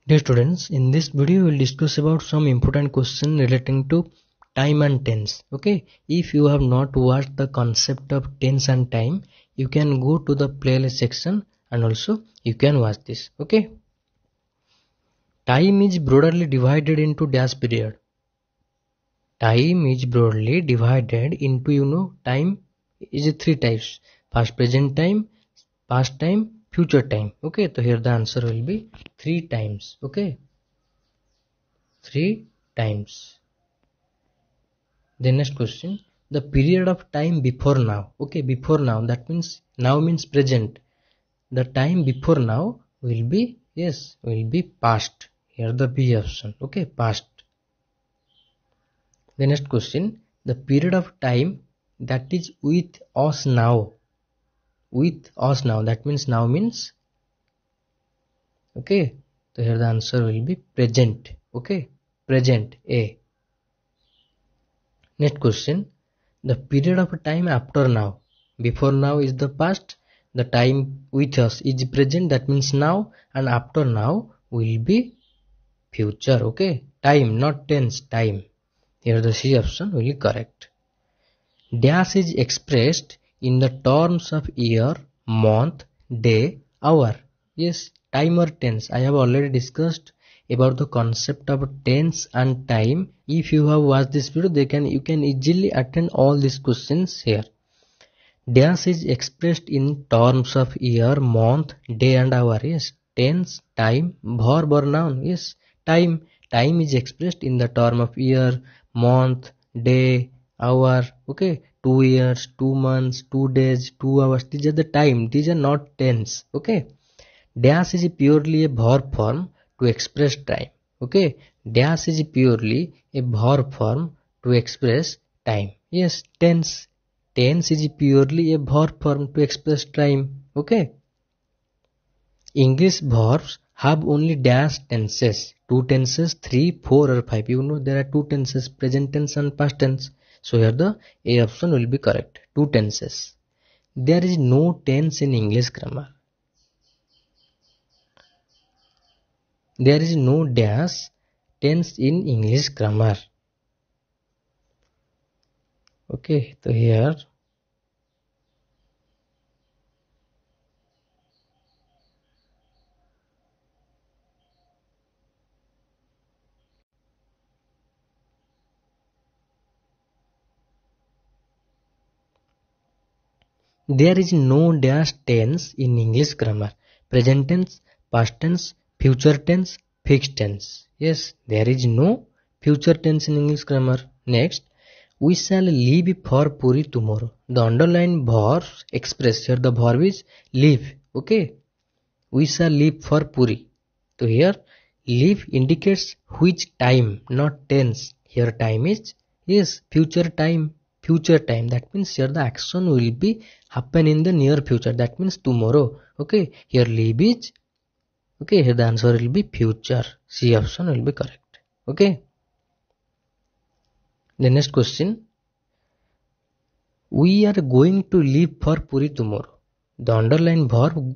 Dear students, in this video we will discuss about some important question relating to time and tense. Okay, if you have not watched the concept of tense and time, you can go to the playlist section and also you can watch this. Okay, time is broadly divided into dash period. Time is broadly divided into time is three types: past present time, past time, future time. Okay, so here the answer will be three times. Okay, three times. The next question, the period of time before now. Okay, before now, that means now means present. The time before now will be, yes, will be past. Here the B option. Okay, past. The next question, the period of time that is with us now. With us now, that means now means, okay, so here the answer will be present. Okay, present, A. Next question, the period of time after now. Before now is the past, the time with us is present, that means now, and after now will be future. Okay, time, not tense, time. Here the C option will be correct. Dash is expressed in the terms of year, month, day, hour. Yes, time or tense. I have already discussed about the concept of tense and time. If you have watched this video, you can easily attend all these questions here. Dash is expressed in terms of year, month, day and hour. Yes, tense, time, verb or noun. Yes, time. Time is expressed in the term of year, month, day, hour. Okay, 2 years, 2 months, 2 days, 2 hours. These are the time. These are not tense. Okay, dash is purely a verb form to express time. Okay, dash is purely a verb form to express time. Yes, tense. Tense is purely a verb form to express time. Okay. English verbs have only dash tenses. 2 tenses, 3, 4 or 5. You know there are 2 tenses, present tense and past tense. So here the A option will be correct. 2 tenses. There is no tense in English grammar. There is no dash tense in English grammar. Okay, so here there is no dash tense in English grammar. Present tense, past tense, future tense, fixed tense. Yes, there is no future tense in English grammar. Next, we shall leave for Puri tomorrow. The underlined verbs express here the verb is leave. Okay, we shall leave for Puri. So here, leave indicates which time, not tense. Here time is, yes, future time. Future time, that means here the action will be happen in the near future, that means tomorrow. Okay, here leave is, okay, here the answer will be future. C option will be correct. Okay, the next question, we are going to leave for Puri tomorrow. The underlined verb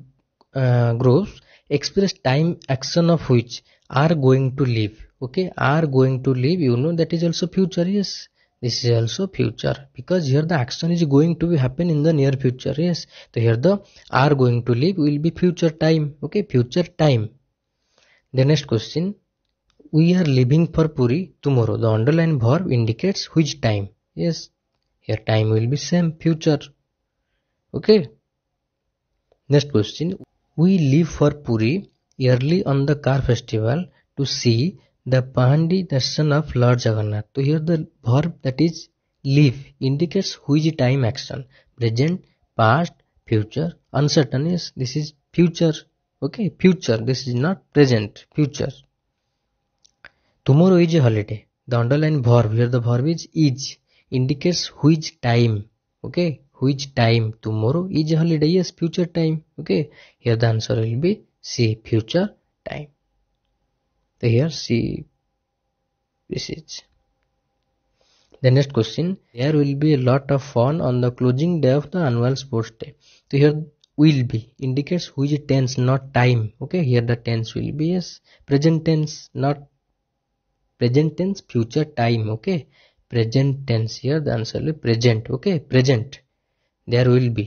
groups express time action of which are going to leave. Okay, are going to leave, you know that is also future. Yes, this is also future because here the action is going to be happen in the near future. Yes, so here the are going to leave will be future time. Okay, future time. The next question, we are leaving for Puri tomorrow. The underlined verb indicates which time. Yes, here time will be same, future. Okay. Next question, we leave for Puri yearly on the car festival to see the Pahandi darshan of Lord Jagannath. So here the verb that is leave indicates which time action. Present, past, future, uncertain. Yes, this is future. Okay, future. This is not present, future. Tomorrow is a holiday. The underlined verb here the verb is indicates which time. Okay, which time. Tomorrow is a holiday. Yes, future time. Okay, here the answer will be C, future time. So here C, this is. The next question, there will be a lot of fun on the closing day of the annual sports day. So here will be indicates which tense, not time. Okay, here the tense will be yes present tense, not present tense future time. Okay, present tense, here the answer will be present. Okay, present, there will be,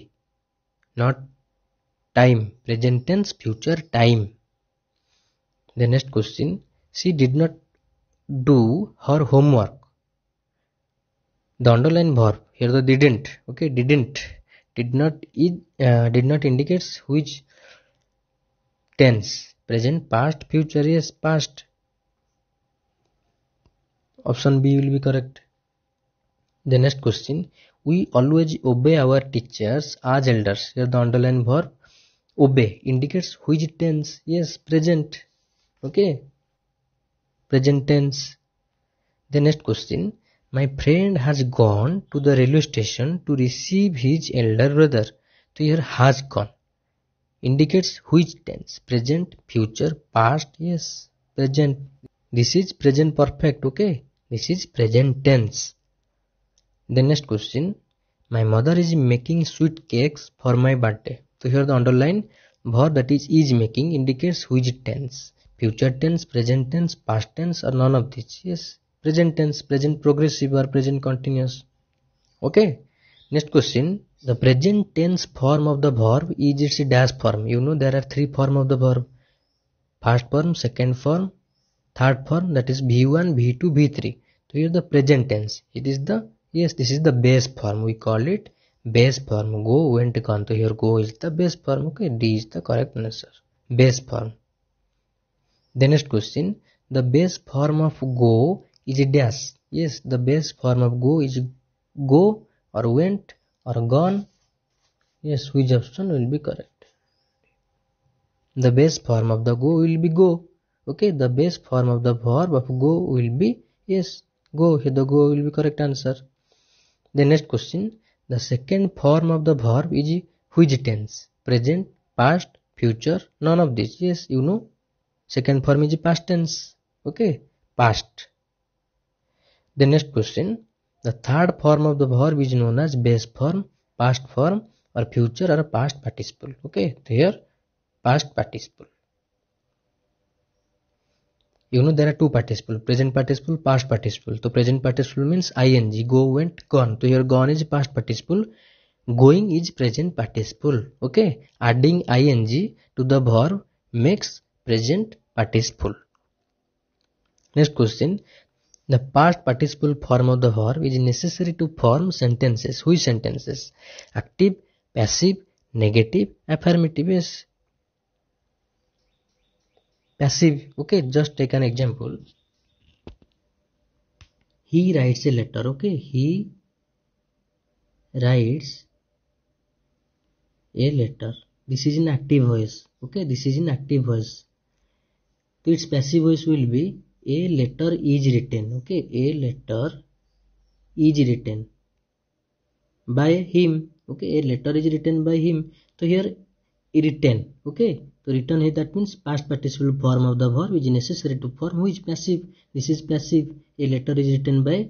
not time, present tense future time. The next question, she did not do her homework. The underline verb here the didn't. Okay, didn't, did not indicates which tense, present, past, future. Yes, past. Option B will be correct. The next question, we always obey our teachers as elders. Here the underline verb obey indicates which tense. Yes, present. Okay, present tense. The next question, my friend has gone to the railway station to receive his elder brother. So here has gone indicates which tense, present, future, past. Yes, present. This is present perfect. Okay, this is present tense. The next question, my mother is making sweet cakes for my birthday. So here the underline verb that is making indicates which tense, future tense, present tense, past tense, or none of these. Yes, present tense, present progressive or present continuous. Okay, next question, the present tense form of the verb is its dash form. You know there are three forms of the verb: first form, second form, third form, that is V1, V2, V3. So here the present tense, it is the, yes, this is the base form, we call it base form. Go, went, gone. So here go is the base form. Okay, D is the correct answer, base form. The next question, the base form of go is a dash. Yes, the base form of go is go or went or gone. Yes, which option will be correct? The base form of the go will be go. Okay, the base form of the verb of go will be, yes, go. Here the go will be correct answer. The next question, the second form of the verb is which tense, present, past, future, none of this. Yes, you know second form is past tense. Okay, past. The next question, the third form of the verb is known as base form, past form, or future or past participle. Okay, here past participle. You know there are two participle, present participle, past participle. So present participle means ing, go, went, gone. So here gone is past participle, going is present participle. Okay, adding ing to the verb makes present participle. Next question, the past participle form of the verb is necessary to form sentences. Which sentences? Active, passive, negative, affirmative. Yes, passive. Okay, just take an example. He writes a letter. Okay, he writes a letter. This is in active voice. Okay, this is in active voice. So its passive voice will be a letter is written. Okay, a letter is written by him. Okay, a letter is written by him. So here written. Okay, so written here, that means past participle form of the verb is necessary to form which passive. This is passive. A letter is written by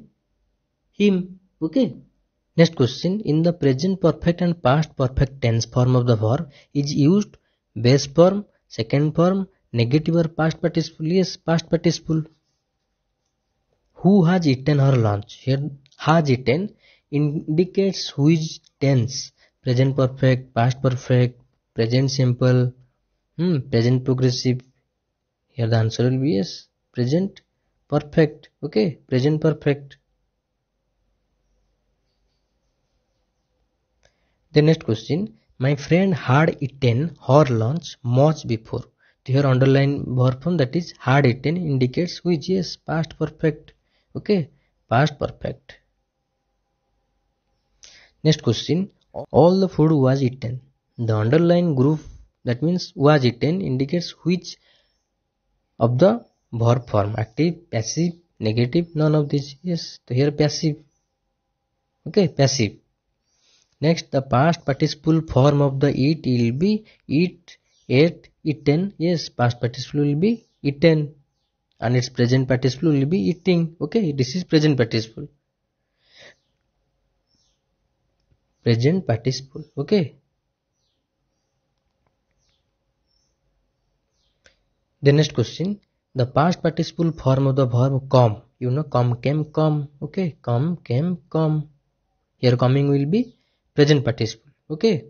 him. Okay. Next question, in the present perfect and past perfect tense form of the verb is used base form, second form, negative or past participle. Yes, past participle. Who has eaten her lunch? Here has eaten indicates which tense, present perfect, past perfect, present simple, present progressive. Here the answer will be yes, present perfect. Okay, present perfect. The next question, my friend had eaten her lunch much before. Here underline verb form, that is had eaten indicates which is past perfect. Okay, past perfect. Next question, all the food was eaten. The underline group, that means was eaten, indicates which of the verb form, active, passive, negative, none of this. Yes, so here passive. Okay, passive. Next, the past participle form of the eat will be eat, ate, eaten. Yes, past participle will be eaten and its present participle will be eating. Okay, this is present participle. Present participle. Okay. The next question, the past participle form of the verb come. You know, come, came, come. Okay, come, came, come. Here coming will be present participle. Okay,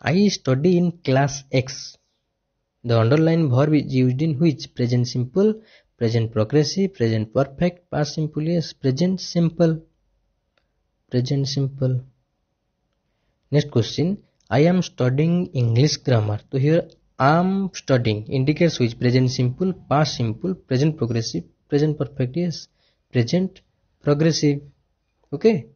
I study in class X. The underlined verb is used in which? Present simple, present progressive, present perfect, past simple, yes, present simple. Present simple. Next question, I am studying English grammar. So here I am studying indicates which? Present simple, past simple, present progressive, present perfect, yes, present progressive. Okay.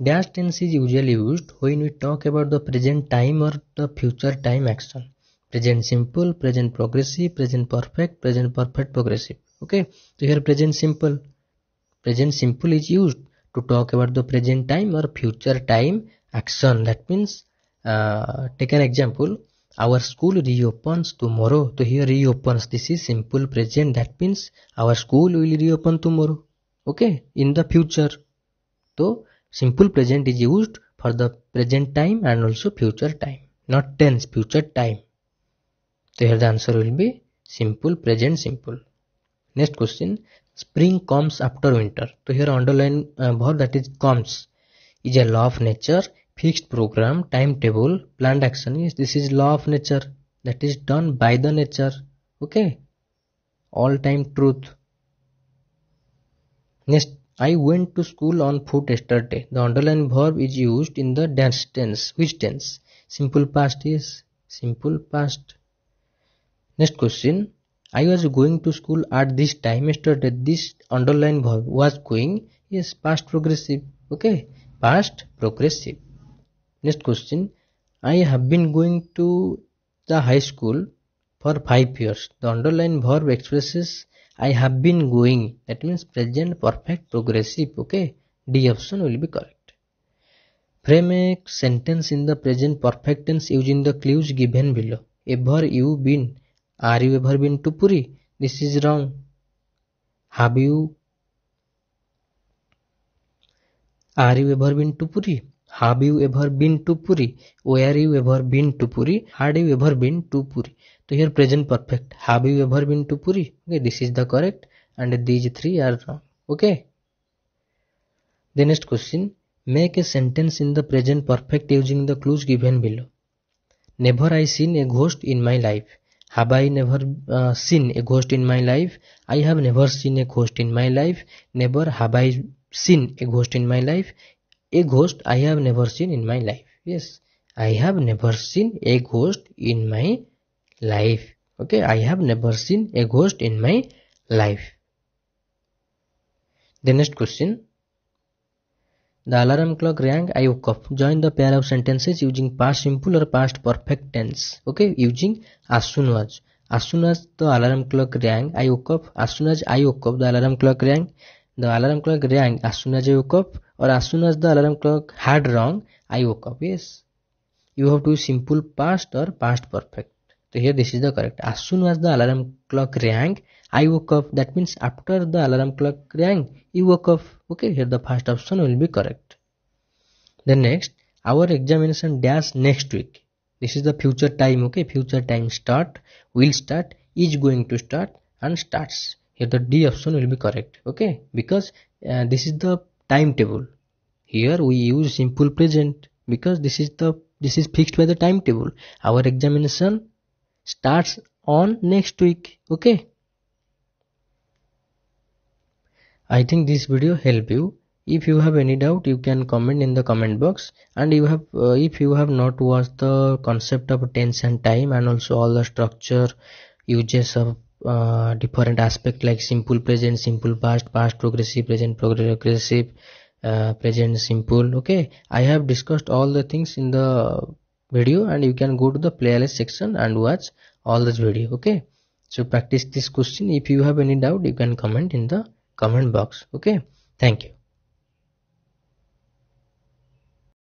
Dash tense is usually used when we talk about the present time or the future time action. Present simple, present progressive, present perfect progressive. Okay, so here present simple is used to talk about the present time or future time action. That means, take an example, our school reopens tomorrow. So here reopens, this is simple present, that means our school will reopen tomorrow. Okay, in the future. So simple present is used for the present time and also future time, not tense, future time. So here the answer will be simple present simple. Next question, spring comes after winter. So here underline verb, that is comes, is a law of nature, fixed program, timetable, planned action. Yes, this is law of nature, that is done by the nature. Okay, all time truth. Next, I went to school on foot yesterday. The underlined verb is used in the dash tense. Which tense? Simple past, yes, simple past. Next question, I was going to school at this time yesterday. This underlined verb was going, yes, past progressive. Okay, past progressive. Next question, I have been going to the high school for 5 years. The underlined verb expresses I have been going, that means present perfect progressive. Okay, D option will be correct. Frame a sentence in the present perfect tense using the clues given below. Ever you been? Are you ever been to Puri? This is wrong. Are you ever been to Puri? Have you ever been to Puri? Where you ever been to Puri? Had you ever been to Puri? So here present perfect. Have you ever been to Puri? Okay, this is the correct, and these three are wrong. Okay. The next question, make a sentence in the present perfect using the clues given below. Never I seen a ghost in my life. Have I never seen a ghost in my life? I have never seen a ghost in my life. Never have I seen a ghost in my life. A ghost I have never seen in my life. Yes, I have never seen a ghost in my life. Okay, I have never seen a ghost in my life. The next question, the alarm clock rang, I woke up. Join the pair of sentences using past simple or past perfect tense. Okay, using as soon as. As soon as the alarm clock rang, I woke up. As soon as I woke up, the alarm clock rang. The alarm clock rang as soon as I woke up, or as soon as the alarm clock had rung, I woke up. Yes, you have to use simple past or past perfect. So here this is the correct. As soon as the alarm clock rang, I woke up. That means after the alarm clock rang, you woke up. Okay, here the first option will be correct. Then next, our examination dash next week. This is the future time. Okay, future time start, will start, is going to start, and starts. Here the D option will be correct. Okay, because this is the timetable. Here we use simple present because this is fixed by the timetable. Our examination starts on next week. Okay, I think this video help you. If you have any doubt, you can comment in the comment box. And you have if you have not watched the concept of tense and time, and also all the structure uses of different aspect like simple present, simple past, past progressive, present progressive, present simple. Okay, I have discussed all the things in the video, and you can go to the playlist section and watch all this video. Okay, so practice this question. If you have any doubt, you can comment in the comment box. Okay, thank you.